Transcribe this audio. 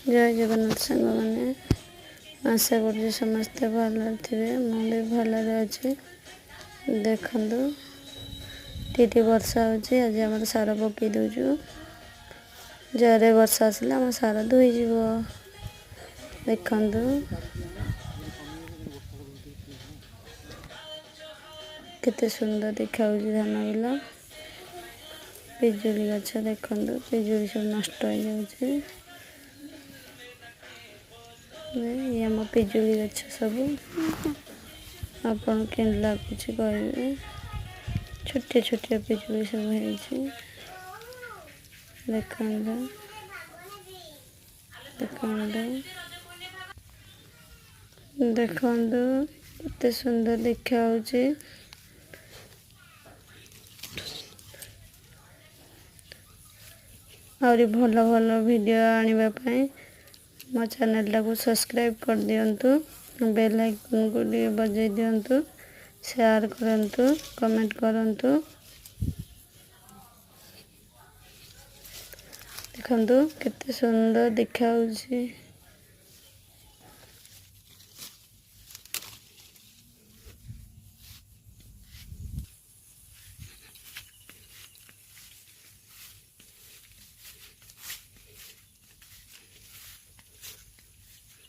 जय जगन्नाथ सांग मैंने आशा कर समस्ते भल थे मुझे भलरे अच्छे देखु टी वर्षा होची आज आम सार पकई दौचु जरे वर्षा आसले आम सार धोईज देखु केते सुंदर देखा धान बिल पिजुली गछ देखु पिजुली सब नष्ट हो जाऊे आम पिजुली गछ सब आपन के लगुच कहे छोटे छोटे पिजुली सब है देखु केते सुंदर देखा और भल भल वीडियो आने मो चैनल टाको सब्सक्राइब कर दिंतु बेल आइकन को बजाई दिंतु शेयर करंतु कमेंट करंतु देखंतु केते सुंदर देखा